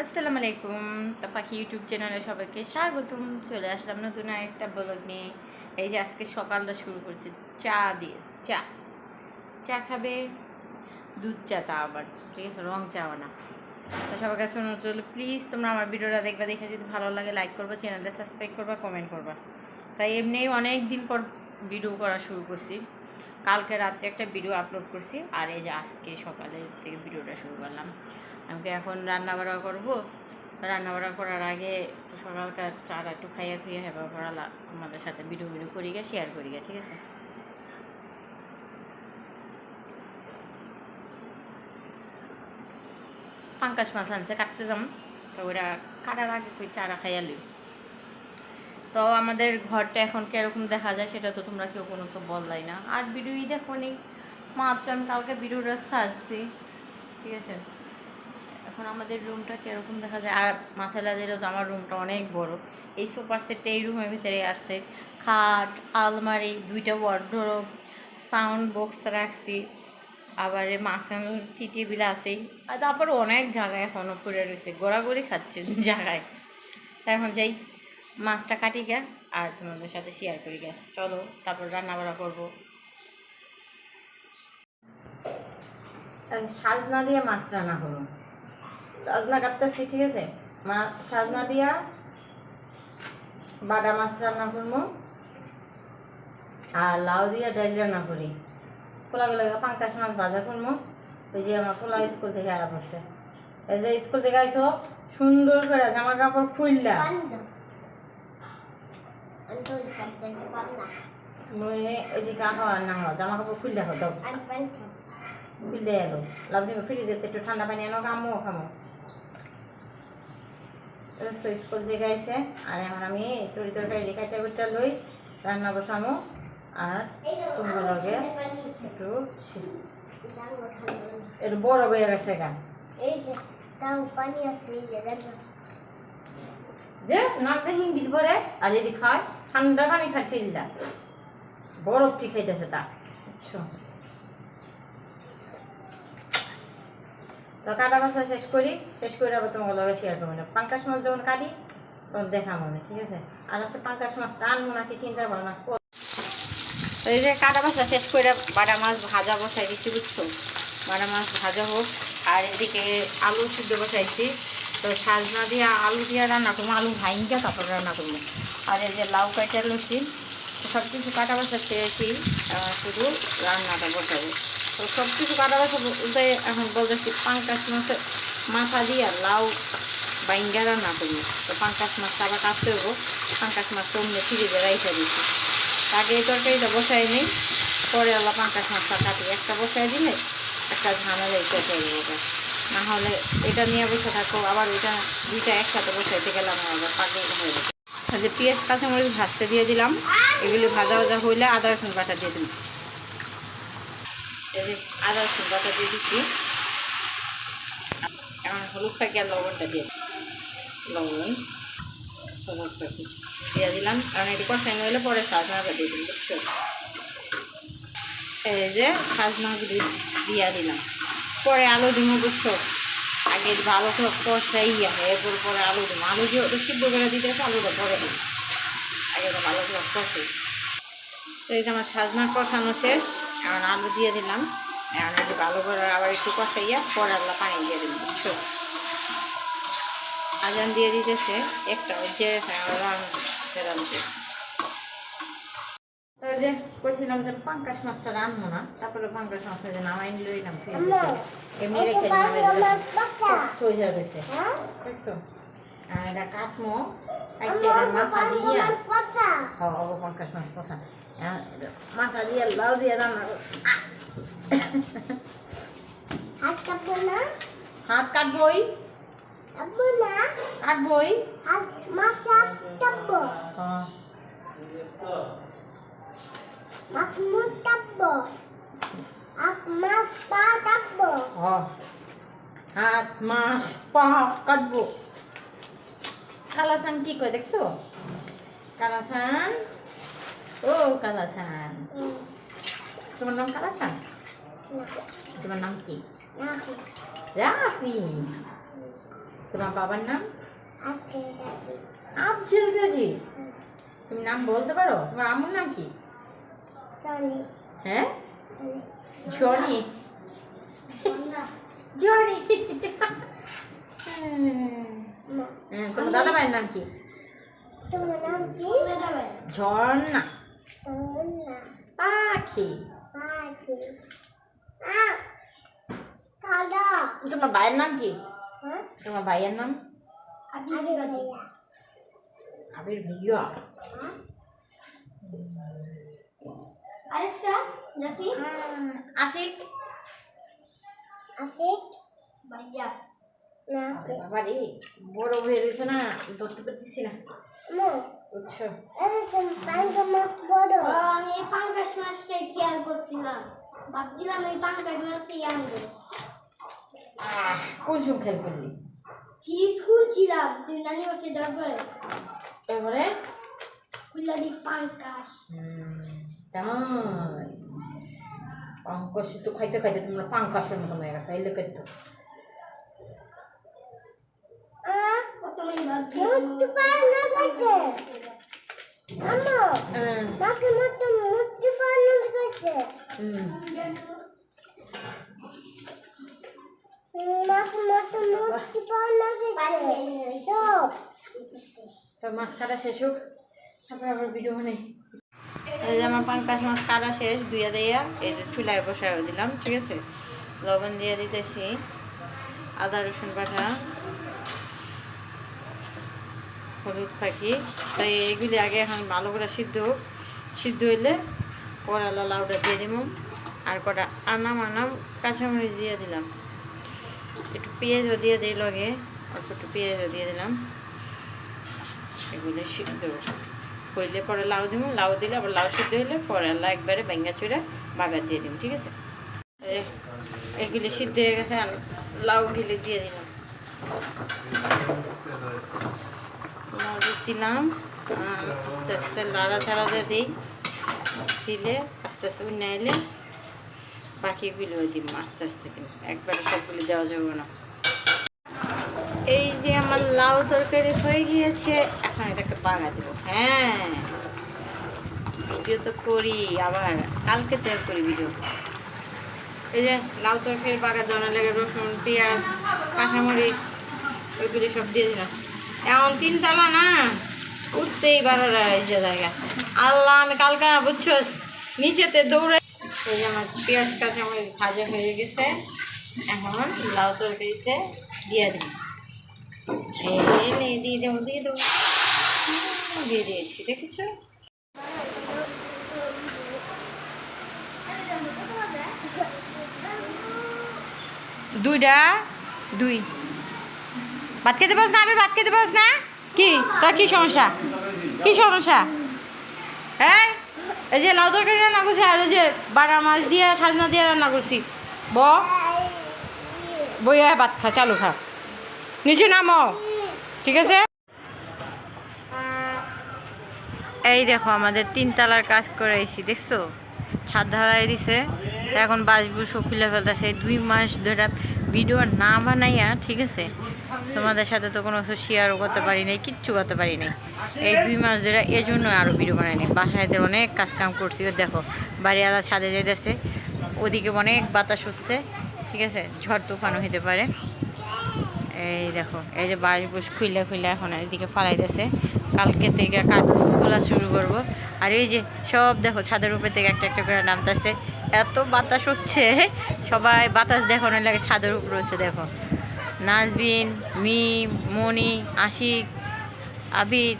আসসালামু আলাইকুম। তো পাখি ইউটিউব চ্যানেলে সবাইকে স্বাগতম। চলে আসলাম নতুন আরেকটা ব্লগ নিয়ে। এই যে আজকে সকালটা শুরু করছি চা দিয়ে। চা চা খাবে, দুধ চা, তা আবার ঠিক আছে, রং চাও না। তো সবার কাছে অনুরোধ রইল, প্লিজ তোমরা আমার ভিডিওটা দেখবা, দেখে যদি ভালো লাগে লাইক করবা, চ্যানেলটা সাবস্ক্রাইব করবা, কমেন্ট করবা। তাই এমনিই অনেক দিন পর ভিডিও করা শুরু করছি। কালকে রাত্রে একটা ভিডিও আপলোড করছি, আর এই যে আজকে সকালে থেকে ভিডিওটা শুরু করলাম। আমাকে এখন রান্না বাড়া করবো। রান্না বাড়া করার আগে একটু সকালকার চাটা একটু খাইয়া খুইয়া হেবা করালা তোমাদের সাথে ভিডিও করি গে, শেয়ার করি গে, ঠিক আছে। পাঙ্কাশ মাছ আনছে, কাটতে যাম। তো ওরা কাটার আগে কই চারা খাইয়া লই। তো আমাদের ঘরটা এখন কিরকম দেখা যায় সেটা তো তোমরা কেউ কোনো সব বললাই না, আর ভিডিওই দেখো নি। মাত্র আমি কালকে ভিডিওটা ছাড়ছি, ঠিক আছে। এখন আমাদের রুমটা কীরকম দেখা যায়, আর মাসালা যেটা তো আমার রুমটা অনেক বড়। এই সোফার সেটটা এই রুমের ভিতরে আসছে, খাট, আলমারি, দুইটা ওয়ার্ডরোব, সাউন্ড বক্স রাখছি, আবার মাঝখানে টি টেবিল আছেই। আর তারপর অনেক জায়গায় এখনও পড়ে রয়েছে, গোড়াগড়ি খাচ্ছে জায়গায়। তাই এখন যাই মাছটা কাটি গে, আর তোমাদের সাথে শেয়ার করি গে। চলো তারপর রান্না বান্না করবো। সাজনা দিয়ে মাছ রান্না করবো। সাজনা কাটতেছি, ঠিক আছে। সাজনা দিয়া বাটা মাছ রান্না করবো, আর লাউ দিয়া ডাল রান্না করি। পোলাগুলো পাঙ্কাশ মাছ ভাজা করবো। ওই যে আমার পোলা স্কুল থেকে আয়া পড়ছে, এই যে স্কুল থেকে আইসো সুন্দর করে জামা কাপড় খুললা এদিকে হওয়া না হওয়া জামা কাপড় খুললে হতো, খুললে এলো। লাভ দিন ফ্রিজে একটু ঠান্ডা পানি এনো, কামো খামো। স্কুল থেকে আইসে, আর এখন আমি তরি তরকারি কাটা কুটা লই রান্না বসামো। আর তোমার লগে একটু একটু বড় হয়ে গেছে গা, যে নাকটা হিন্দি পরে আর এটি খায় ঠান্ডা পানি খাচ্ছে, ইল্লা বরফটি খাইতেছে তা, বুঝছো। তো কাটা বাছা শেষ করে আবার তোমার লগে শেয়ার করবো না। পাঙ্কাশ মাছ যখন কাটি তখন দেখা মনে, ঠিক আছে। আর আছে পাঙ্কাশ মাছ রানবো নাকি চিন্তা করবো না। এই যে কাটা বাছা শেষ করে বাটা মাছ ভাজা বসাই দিচ্ছি, বুঝছো। বাটা মাছ ভাজা হোক, আর এদিকে আলু সিদ্ধ বসাইছি। তো সাজনা দিয়ে আলু দিয়ে রান্না করবো, আলু ভাইঙ্গা তারপর রান্না করবো। আর এই যে লাউ কাটা লুচি, সব কিছু কাটা বাছা চেয়েছি, শুধু রান্নাটা বসাবো। তো সব কিছু কাটা বাছা বলতে এখন বলতেছি পাঙ্কাশ মাছের মাথা দিয়ে লাউ বাইঙ্গা রান্না করবো। তো পাঙ্কাশ মাছটা আবার কাটতে হবো, পাঙ্কাশ মাছটা অন্য ফ্রিজে রাইখা দিচ্ছি। আগে এই তরকারিটা বসাই নিই, পরে আল্লাহ পাঙ্কাশ মাছটা কাটি। একটা বসাই দিলে একটা ঝামেলাই কেটে যাবে, না হলে এটা নিয়ে বসে থাকো, আবার ওইটা দুইটা একসাথে বসাইতে গেলাম আবার পাগল হয়ে যাবে। যে পেঁয়াজ কাঁচামরিচ ভাজতে দিয়ে দিলাম, এগুলি ভাজা ভাজা হইলে আদা রসুন বাটা দিয়ে দিলাম। এই যে আদা রসুন বাটা দিয়ে দিচ্ছি, এখন হলুদ পাখি আর লবণটা দিয়ে লবণ হলুদ পাখি দিয়ে দিলাম, কারণ এটি কষাই হলে পরে সাজনাটা দিয়ে দিন, বুঝছো। এই যে সাজনাগুলি দিয়ে দিলাম, পরে আলু দিব, বুঝছো। আগে ভালো করে কষাইয়া এরপর পরে আলু দিব, আলু দিয়ে ওটা সিদ্ধ করে দিতেছে, আলুটা পরে দিই, আগে তো ভালো করে কষাই। তো এই যে আমার সাজনা কষানো শেষ, এখন আলু দিয়ে দিলাম। এখন একটু ভালো করে আবার একটু কষাইয়া পরে আল্লাহ পানি দিয়ে দিলাম, বুঝছো। আজান দিয়ে দিতেছে একটা, যে রাঁধতে যে কইছিলাম যে পাঙ্কাশ মাছটা রান্না না, তারপরে পাঙ্কাশ মাছটা যে নামাই নিলাম এমনি রেখে হয়ে যাবে, বুঝছো। এটা কাটমো মাথা দিয়ে, পাঙ্কাশ মাছ কষা মাথা দিয়ে লাউ দিয়ে রান্না হাত কাটবই, কাটবই হাত মাছ পা কাটবো। কালাসান কি কয় দেখছো, কালাসান, ও কালাসান, তোমার নাম কালাসান? তোমার নাম কি? রাফি। তোমার বাবার নাম? আফজল গাজী। তুমি নাম বলতে পারো? তোমার আম্মুর নাম কি? হ্যাঁ, জনি। জনি। তোমার দাদা ভাইয়ের নাম কি? ঝর্ণা। পাখি। তোমার ভাইয়ের নাম কি? তোমার ভাইয়ের নাম? আবির ভাইয়া। আরেকটা নাকি? আশিক। আশিক ভাইয়া না আছে। বাবা রে, বড় হয়ে রয়েছে না, ধরতে পারতেছি না। বুঝছো? এরকম পাঙ্কা মাছ বড়। আমি এই পাঙ্কাশ মাছটাই খেয়াল করছিলাম, ভাবছিলাম এই পাঙ্কাশ মাছই আনবো। কোন সময় খেয়াল করলি? ফ্রিজ খুলছিলাম, তুই নানি বসে দরবারে তারপরে খুললা দি পাঙ্কাশ। তাই পাঙ্কাশ তো খাইতে খাইতে তোমরা পাঙ্কাশের মতন হয়ে গেছো। এই লোকের তো কত মানে ভাবছি মুক্তি পাওয়া না গেছে। আম্মু মাকে মত মুক্তি পাওয়া না গেছে। মাকে মত মুক্তি পাওয়া না গেছে। তো মাছ কাটা শেষ হোক, তারপরে আবার ভিডিও নেই। এই যে আমার পাঙ্কাশ মাছ কাটা শেষ, ধুইয়া দিয়া এই যে চুলায় বসায় দিলাম। ঠিক আছে, লবণ দিয়ে দিতেছি, আদা রসুন বাটা, হলুদ পাখি। তাই এগুলি আগে এখন ভালো করে সিদ্ধ হোক। সিদ্ধ হইলে পরালা লাউটা দিয়ে দিব, আর কটা আনাম কাঁচামরিচ দিয়ে দিলাম, একটু পেঁয়াজও দিয়ে দিই লগে, অল্প একটু পেঁয়াজও দিয়ে দিলাম। এগুলো সিদ্ধ হইলে পরে লাউ দিব, লাউ দিলে আবার লাউ সিদ্ধ হইলে পরে আল্লাহ একবারে ব্যাঙ্গা চুড়ে বাগার দিয়ে দিব। ঠিক আছে, এগুলি সিদ্ধ হয়ে গেছে, লাউ গিলে দিয়ে দিলাম, লাউ দিলাম। আস্তে আস্তে লাড়া ছাড়া দিয়ে দিই, দিলে আস্তে আস্তে উন্নয়লে বাকিগুলো দিব আস্তে আস্তে, কিন্তু একবারে সবগুলি দেওয়া যাবে না। এই যে আমার লাউ তরকারি হয়ে গিয়েছে, এখন এটাকে বাগা দেব। হ্যাঁ, ভিডিও তো করি, আবার কালকে তো করি ভিডিও। এই যে লাউ তরকারি বাগা দেওয়া লেগে রসুন, পেঁয়াজ, কাঁচামরিচ ওইগুলি সব দিয়ে দিলাম। এমন 3 তালা না, উঠতেই 12টা এই যে জায়গা। আল্লাহ, আমি কালকে বুঝছো নিচেতে দৌড়ে। এই যে আমার পেঁয়াজ কাঁচামরিচ ভাজা হয়ে গেছে, এখন লাউ তরকারিতে দিয়ে দিই। দিয়ে দেবো দিয়ে দিয়েছি, দেখেছো? দুই ভাত খেতে পাস না? আমি ভাত খেতে পাস না? কি তোর কি সমস্যা? কি সমস্যা? হ্যাঁ, এই যে লাউ তরকারি রান্না করছি, আর ওই যে বাটা মাছ দিয়ে সাজনা দিয়ে রান্না করছি। বইয়া ভাত খা, চালু খা, নিচে নামো। ঠিক আছে, এই দেখো আমাদের 3 তালার কাজ করাইছি, দেখছো? ছাদ ঢালাই দিছে, এখন বাঁশবুসও খুলে ফেলতেছে। 2 মাস ধরে ভিডিও না বানাইয়া, ঠিক আছে, তোমাদের সাথে তো কোনো কিছু শেয়ারও করতে পারি নাই, কিচ্ছু করতে পারি নাই এই 2 মাস ধরে। এই জন্য আরও ভিডিও বানাইনি। বাসায় অনেক কাজ কাম করছি। দেখো বাড়ি আলাদা ছাদে যাইতেছে, ওদিকে অনেক বাতাস হচ্ছে, ঠিক আছে, ঝড় তুফানও হইতে পারে। এই দেখো, এই যে বাঁশবুস খুইলে এখন এদিকে ফালাইতেছে। কালকে থেকে কাঠ খোলা শুরু করব। আর এই যে সব দেখো ছাদের উপর থেকে একটা একটা করে নামতেছে, এত বাতাস হচ্ছে। সবাই বাতাস দেখো না লাগে ছাদের উপর হচ্ছে। দেখো নাজবিন, মিম, মনি, আশিক, আবির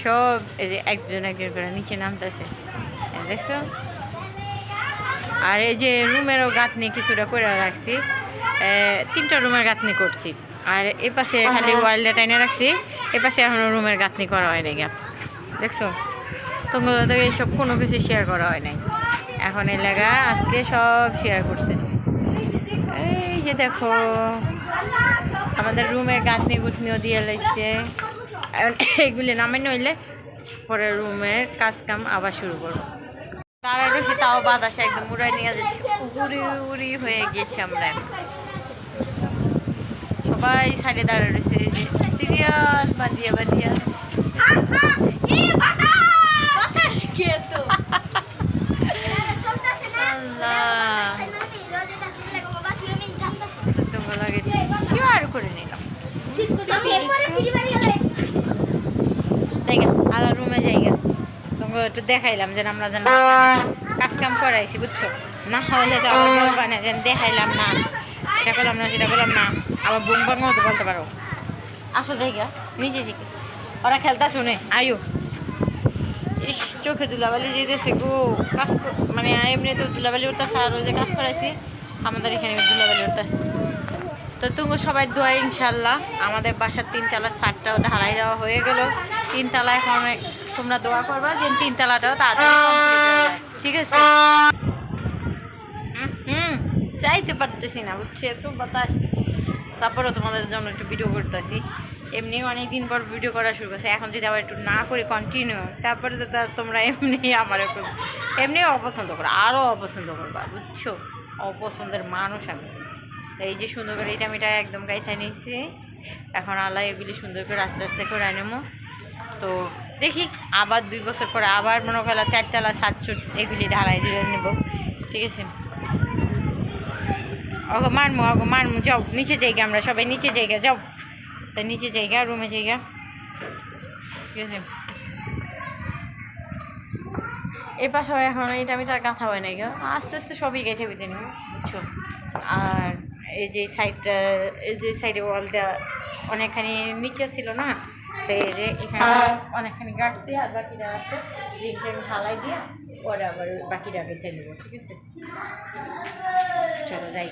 সব এই যে একজন করে নিচে নামতেছে, দেখছো? আর এই যে রুমেরও গাঁথনি কিছুটা করে রাখছি, 3টা রুমের গাঁথনি করছি। আর এ পাশে খালি ওয়াইল্ডে টাইনে রাখছি, এ পাশে এখনও রুমের গাঁথনি করা হয় নাই। দেখছো, তোমার থেকে এইসব কোনো কিছু শেয়ার করা হয় নাই। এখন এই লাগা আজকে সব শেয়ার করতেছি। এই যে দেখো আমাদের রুমের গাঁথনি গুথনিও দিয়ে লাগছে। এইগুলি নামে নইলে পরে রুমের কাজ কাম আবার শুরু করবো। তারা রয়েছে, তাও বাতাসে একদম উড়াই নিয়ে যাচ্ছে, উড়ি হয়ে গিয়েছে আমরা। সবাই সাইডে দাঁড়া রয়েছে সিরিয়াল বাদিয়া বাদিয়া শেয়ার করে নিলাম আলাদা রুমে জায়গা তোমাকে একটু দেখাইলাম যেন আমরা যেন কাজ কাম করাইছি বুঝছো না হলে তো আবার বানে যেন দেখাইলাম না এটা করলাম না সেটা করলাম না আবার বুম বাং মতো বলতে পারো আসো জায়গা নিচে থেকে ওরা খেলতা শুনে আয়ো ইস চোখে দুলাবালি যেতেছে গো কাজ মানে এমনি তো দুলাবালি উঠতেছে আর ওই যে কাজ করাইছি আমাদের এখানে দুলাবালি উঠতেছে তো তুমি সবাই দোয়া ইনশাল্লাহ আমাদের বাসার 3 তলার ছাদটাও ঢালাই দেওয়া হয়ে গেল 3 তলা এখন তোমরা দোয়া করবা যে 3 তলাটাও তাড়াতাড়ি কমপ্লিট হয়ে যায় ঠিক আছে চাইতে পারতেছি না বুঝছি এত বাতাস তারপরেও তোমাদের জন্য একটু ভিডিও করতেছি এমনি অনেক দিন পর ভিডিও করা শুরু করছে এখন যদি আবার একটু না করি কন্টিনিউ তারপরে তো তোমরা এমনি আমার এমনিও অপছন্দ করো আরও অপছন্দ করবা বুঝছো অপছন্দের মানুষ আমি এই যে সুন্দর করে এটা আমি একদম গাইথায় নিয়েছি এখন আল্লাহ এগুলি সুন্দর করে আস্তে আস্তে করে নেবো তো দেখি আবার 2 বছর পরে আবার মনে করলাম 4 তলা 7 চুট এগুলি ঢালাই দিয়ে নেবো ঠিক আছে মারমু যাও নিচে জায়গা আমরা সবাই নিচে জায়গা যাও তাই নিচে জায়গা রুমে জায়গা ঠিক আছে এই পাশে এখন এটা আমি তার গাঁথা হয় না গো আস্তে আস্তে সবই গেঁথে বেঁধে নেব বুঝছো আর এই যে সাইডটা এই যে সাইডে ওয়ালটা অনেকখানি নিচে ছিল না তো এই যে এখানে অনেকখানি গাঁটছি আর বাকিটা আছে রিংটা আমি ঢালাই দিয়ে পরে আবার বাকিটা গেঁথে নেবো ঠিক আছে চলো যাই